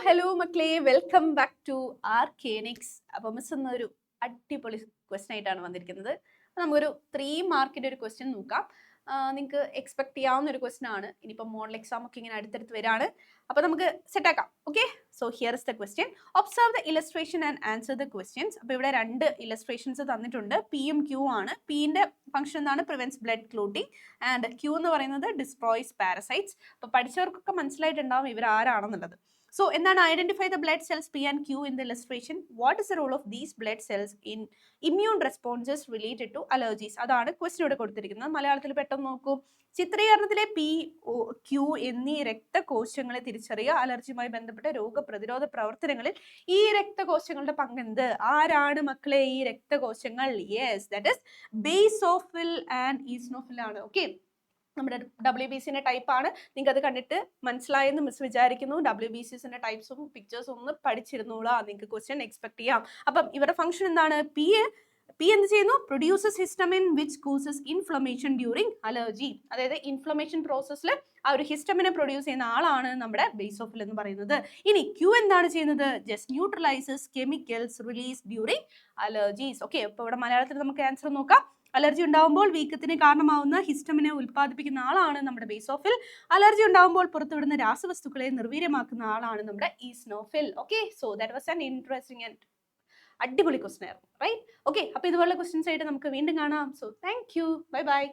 Hello മക്കളെ, welcome back to R കേനിക്സ്. അപ്പോൾ miss എന്നൊരു അടിപൊളി ക്വസ്റ്റൻ ആയിട്ടാണ് വന്നിരിക്കുന്നത്. നമുക്കൊരു 3 മാർക്കിൻ്റെ ഒരു ക്വസ്റ്റ്യൻ നോക്കാം. നിങ്ങൾക്ക് എക്സ്പെക്ട് ചെയ്യാവുന്ന ഒരു ക്വസ്റ്റൻ ആണ്. ഇനിയിപ്പോൾ മോഡൽ എക്സാം ഒക്കെ ഇങ്ങനെ അടുത്തടുത്ത് വരാണ്. അപ്പോൾ നമുക്ക് സെറ്റാക്കാം. Okay, so here is the question. Observe the illustration and answer the questions. അപ്പോൾ ഇവിടെ 2 ഇലസ്ട്രേഷൻസ് തന്നിട്ടുണ്ട്. പിയും ക്യൂ ആണ്. പിന്റെ ഫംഗ്ഷൻ എന്താണ്? Prevents blood clotting. And Q എന്ന് പറയുന്നത് ഡിസ്ട്രോയ്സ് പാരസൈറ്റ്സ്. അപ്പോൾ പഠിച്ചവർക്കൊക്കെ മനസ്സിലായിട്ടുണ്ടാവും ഇവർ ആരാണെന്നുള്ളത്. So, എന്താണ്? Identify the blood cells P and Q in the illustration. What is the role of these blood cells in immune responses related to allergies? അതാണ് question ഇവിടെ കൊടുത്തിരിക്കുന്നത്. മലയാളത്തിൽ പെട്ടെന്ന് നോക്കൂ. ചിത്രീകരണത്തിലെ പി, ക്യൂ എന്നീ രക്തകോശങ്ങളെ തിരിച്ചറിയുക. അലർജിയുമായി ബന്ധപ്പെട്ട രോഗപ്രതിരോധ പ്രവർത്തനങ്ങളിൽ ഈ രക്തകോശങ്ങളുടെ പങ്കെന്ത്? ആരാണ് മക്കളെ ഈ രക്തകോശങ്ങൾ? Yes, that is basophil and eosinophil ആണ്. ഓക്കെ, നമ്മുടെ WBCന്റെ ടൈപ്പ് ആണ്. നിങ്ങൾക്ക് അത് കണ്ടിട്ട് മനസ്സിലായെന്ന് മിസ് വിചാരിക്കുന്നു. WBCസിന്റെ ടൈപ്സും പിക്ചേഴ്സും ഒന്ന് പഠിച്ചിരുന്നോളാ, നിങ്ങൾക്ക് ക്വസ്റ്റ്യൻ എക്സ്പെക്ട് ചെയ്യാം. അപ്പം ഇവരുടെ ഫംഗ്ഷൻ എന്താണ്? പി എന്ത് ചെയ്യുന്നു? Produces histamine which causes inflammation during allergy. അതായത് ഇൻഫ്ലമേഷൻ പ്രോസസ്സിൽ ആ ഒരു ഹിസ്റ്റമിനെ പ്രൊഡ്യൂസ് ചെയ്യുന്ന ആളാണ് നമ്മുടെ ബേസോഫിൽ എന്ന് പറയുന്നത്. ഇനി ക്യൂ എന്താണ് ചെയ്യുന്നത്? Just neutralises chemicals release during allergies. Okay, അപ്പോൾ ഇവിടെ മലയാളത്തിൽ നമുക്ക് ആൻസർ നോക്കാം. അലർജി ഉണ്ടാകുമ്പോൾ വീക്കത്തിന് കാരണമാവുന്ന ഹിസ്റ്റമിനെ ഉൽപ്പാദിപ്പിക്കുന്ന ആളാണ് നമ്മുടെ ബേസോഫിൽ. അലർജി ഉണ്ടാകുമ്പോൾ പുറത്തുവിടുന്ന രാസവസ്തുക്കളെ നിർവീര്യമാക്കുന്ന ആളാണ് നമ്മുടെ eosinophil. Okay, so that was an interesting and അടിപൊളി ക്വസ്റ്റൻ ആയിരുന്നു, റൈറ്റ്? ഓക്കെ, അപ്പോൾ ഇതുപോലുള്ള ക്വസ്റ്റ്യൻസ് ആയിട്ട് നമുക്ക് വീണ്ടും കാണാം. So thank you, bye bye.